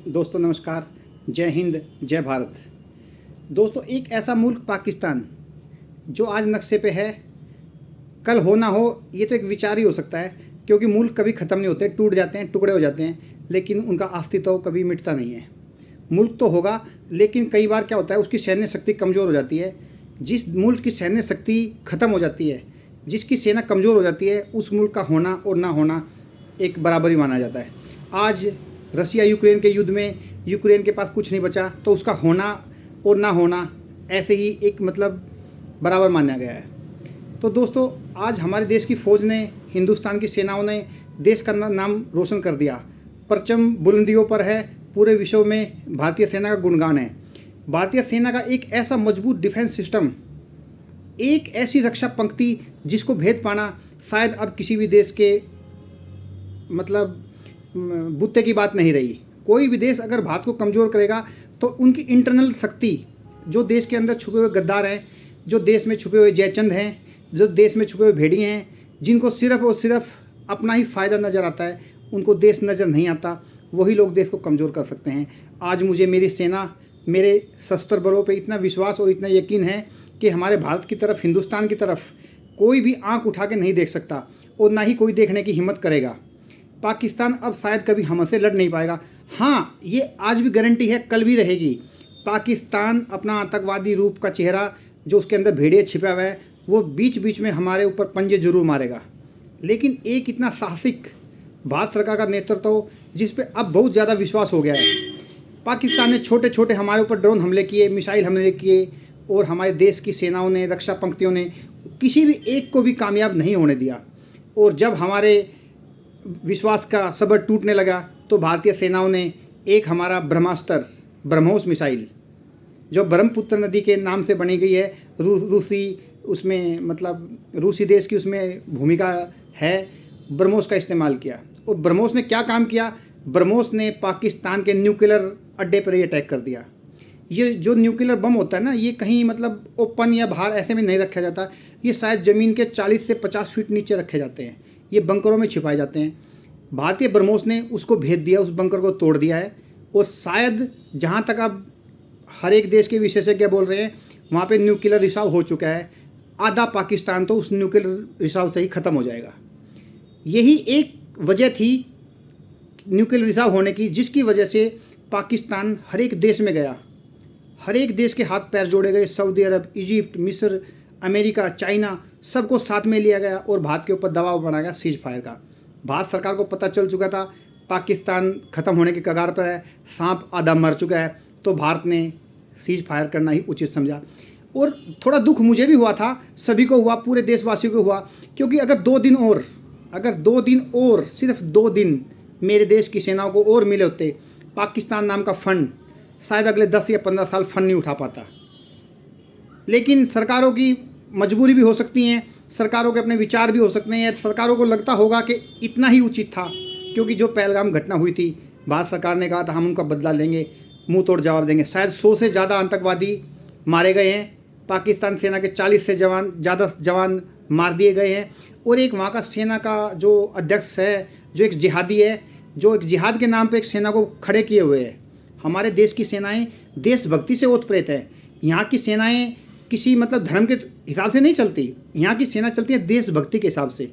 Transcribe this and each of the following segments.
दोस्तों नमस्कार। जय हिंद, जय भारत। दोस्तों, एक ऐसा मुल्क पाकिस्तान जो आज नक्शे पे है, कल हो ना हो ये तो एक विचार ही हो सकता है, क्योंकि मुल्क कभी ख़त्म नहीं होते, टूट जाते हैं, टुकड़े हो जाते हैं, लेकिन उनका अस्तित्व कभी मिटता नहीं है। मुल्क तो होगा, लेकिन कई बार क्या होता है, उसकी सैन्य शक्ति कमज़ोर हो जाती है। जिस मुल्क की सैन्य शक्ति ख़त्म हो जाती है, जिसकी सेना कमज़ोर हो जाती है, उस मुल्क का होना और ना होना एक बराबर ही माना जाता है। आज रसिया यूक्रेन के युद्ध में यूक्रेन के पास कुछ नहीं बचा, तो उसका होना और ना होना ऐसे ही एक बराबर माना गया है। तो दोस्तों, आज हमारे देश की फ़ौज ने, हिंदुस्तान की सेनाओं ने देश का नाम रोशन कर दिया। परचम बुलंदियों पर है, पूरे विश्व में भारतीय सेना का गुणगान है। भारतीय सेना का एक ऐसा मजबूत डिफेंस सिस्टम, एक ऐसी रक्षा पंक्ति जिसको भेद पाना शायद अब किसी भी देश के बुत्ते की बात नहीं रही। कोई भी देश अगर भारत को कमज़ोर करेगा तो उनकी इंटरनल शक्ति, जो देश के अंदर छुपे हुए गद्दार हैं, जो देश में छुपे हुए जयचंद हैं, जो देश में छुपे हुए भेड़िए हैं, जिनको सिर्फ और सिर्फ अपना ही फ़ायदा नज़र आता है, उनको देश नज़र नहीं आता, वही लोग देश को कमज़ोर कर सकते हैं। आज मुझे मेरी सेना, मेरे सशस्त्र बलों पे इतना विश्वास और इतना यकीन है कि हमारे भारत की तरफ, हिंदुस्तान की तरफ कोई भी आंख उठा के नहीं देख सकता और ना ही कोई देखने की हिम्मत करेगा। पाकिस्तान अब शायद कभी हमसे लड़ नहीं पाएगा। हाँ, ये आज भी गारंटी है, कल भी रहेगी। पाकिस्तान अपना आतंकवादी रूप का चेहरा, जो उसके अंदर भेड़िया छिपा हुआ है, वो बीच बीच में हमारे ऊपर पंजे जरूर मारेगा। लेकिन एक इतना साहसिक भारत सरकार का नेतृत्व, जिस पे अब बहुत ज़्यादा विश्वास हो गया है। पाकिस्तान ने छोटे छोटे हमारे ऊपर ड्रोन हमले किए, मिसाइल हमले किए, और हमारे देश की सेनाओं ने, रक्षा पंक्तियों ने किसी भी एक को भी कामयाब नहीं होने दिया। और जब हमारे विश्वास का सबर टूटने लगा, तो भारतीय सेनाओं ने एक हमारा ब्रह्मास्त्र, ब्रह्मोस मिसाइल, जो ब्रह्मपुत्र नदी के नाम से बनी गई है, रूसी उसमें रूसी देश की उसमें भूमिका है, ब्रह्मोस का इस्तेमाल किया। और ब्रह्मोस ने क्या काम किया? ब्रह्मोस ने पाकिस्तान के न्यूक्लियर अड्डे पर ही अटैक कर दिया। ये जो न्यूक्लियर बम होता है ना, ये कहीं ओपन या बाहर ऐसे में नहीं रखा जाता, ये शायद ज़मीन के 40 से 50 फीट नीचे रखे जाते हैं, ये बंकरों में छिपाए जाते हैं। भारतीय ब्रह्मोस ने उसको भेद दिया, उस बंकर को तोड़ दिया है। और शायद जहाँ तक अब हर एक देश के विशेषज्ञ बोल रहे हैं, वहाँ पे न्यूक्लियर रिसाव हो चुका है। आधा पाकिस्तान तो उस न्यूक्लियर रिसाव से ही ख़त्म हो जाएगा। यही एक वजह थी न्यूक्लियर रिसाव होने की, जिसकी वजह से पाकिस्तान हर एक देश में गया, हर एक देश के हाथ पैर जोड़े गए। सऊदी अरब, इजिप्ट, मिस्र, अमेरिका, चाइना, सबको साथ में लिया गया और भारत के ऊपर दबाव बनाया गया सीज फायर का। भारत सरकार को पता चल चुका था पाकिस्तान ख़त्म होने के कगार पर है, सांप आधा मर चुका है, तो भारत ने सीज फायर करना ही उचित समझा। और थोड़ा दुख मुझे भी हुआ था, सभी को हुआ, पूरे देशवासियों को हुआ, क्योंकि अगर 2 दिन और सिर्फ 2 दिन मेरे देश की सेनाओं को और मिले होते, पाकिस्तान नाम का फ़ंड शायद अगले 10 या 15 साल फ़ंड नहीं उठा पाता। लेकिन सरकारों की मजबूरी भी हो सकती हैं, सरकारों के अपने विचार भी हो सकते हैं। सरकारों को लगता होगा कि इतना ही उचित था, क्योंकि जो पहलगाम घटना हुई थी, भारत सरकार ने कहा था हम उनका बदला लेंगे, मुंह तोड़ जवाब देंगे। शायद 100 से ज़्यादा आतंकवादी मारे गए हैं, पाकिस्तान सेना के 40 से ज़्यादा जवान मार दिए गए हैं। और एक वहाँ का सेना का जो अध्यक्ष है, जो एक जिहादी है, जो एक जिहाद के नाम पर एक सेना को खड़े किए हुए है। हमारे देश की सेनाएँ देशभक्ति से ओतप्रेत है। यहाँ की सेनाएँ किसी धर्म के हिसाब से नहीं चलती, यहाँ की सेना चलती है देशभक्ति के हिसाब से।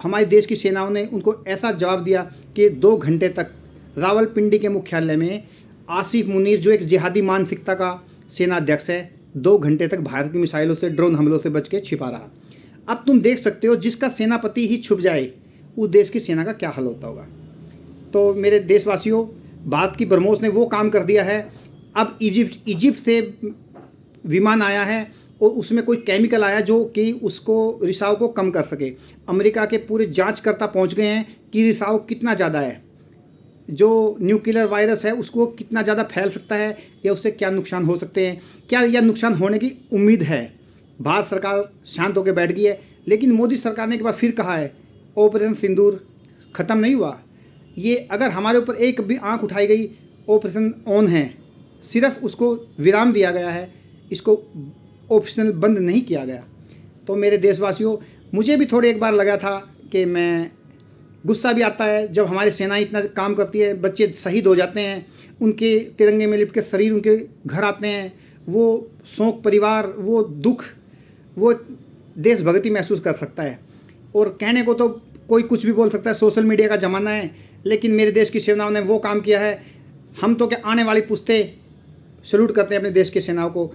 हमारे देश की सेनाओं ने उनको ऐसा जवाब दिया कि 2 घंटे तक रावलपिंडी के मुख्यालय में आसिफ मुनीर, जो एक जिहादी मानसिकता का सेना अध्यक्ष है, 2 घंटे तक भारत की मिसाइलों से, ड्रोन हमलों से बच के छिपा रहा। अब तुम देख सकते हो, जिसका सेनापति ही छुप जाए, उस देश की सेना का क्या हाल होता होगा। तो मेरे देशवासियों, भारत की ब्रह्मोस ने वो काम कर दिया है। अब इजिप्ट से विमान आया है और उसमें कोई केमिकल आया जो कि उसको, रिसाव को कम कर सके। अमेरिका के पूरे जांचकर्ता पहुंच गए हैं कि रिसाव कितना ज़्यादा है, जो न्यूक्लियर वायरस है उसको कितना ज़्यादा फैल सकता है, या उससे क्या नुकसान हो सकते हैं, क्या यह नुकसान होने की उम्मीद है। भारत सरकार शांत होकर बैठ गई है, लेकिन मोदी सरकार ने एक बार फिर कहा है, ऑपरेशन सिंदूर ख़त्म नहीं हुआ। ये अगर हमारे ऊपर एक भी आँख उठाई गई, ऑपरेशन ऑन है, सिर्फ उसको विराम दिया गया है, इसको ऑप्शनल बंद नहीं किया गया। तो मेरे देशवासियों, मुझे भी थोड़ी एक बार लगा था कि मैं गुस्सा भी आता है जब हमारी सेनाएं इतना काम करती है, बच्चे शहीद हो जाते हैं, उनके तिरंगे में लिपट के शरीर उनके घर आते हैं, वो शोक परिवार, वो दुख, वो देशभक्ति महसूस कर सकता है। और कहने को तो कोई कुछ भी बोल सकता है, सोशल मीडिया का ज़माना है, लेकिन मेरे देश की सेनाओं ने वो काम किया है। हम तो क्या, आने वाली पुश्तें सल्यूट करते हैं अपने देश की सेनाओं को,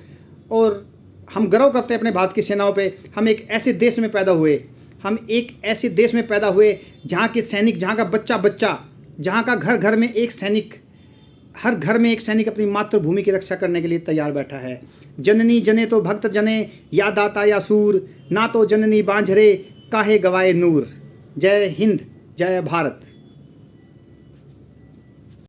और हम गर्व करते हैं अपने भारत की सेनाओं पे। हम एक ऐसे देश में पैदा हुए, हम एक ऐसे देश में पैदा हुए जहाँ के सैनिक, जहाँ का बच्चा बच्चा, जहाँ का घर घर में एक सैनिक, हर घर में एक सैनिक अपनी मातृभूमि की रक्षा करने के लिए तैयार बैठा है। जननी जने तो भक्त जने, या दाता या सूर, ना तो जननी बांझरे, काहे गवाए नूर। जय हिंद, जय भारत।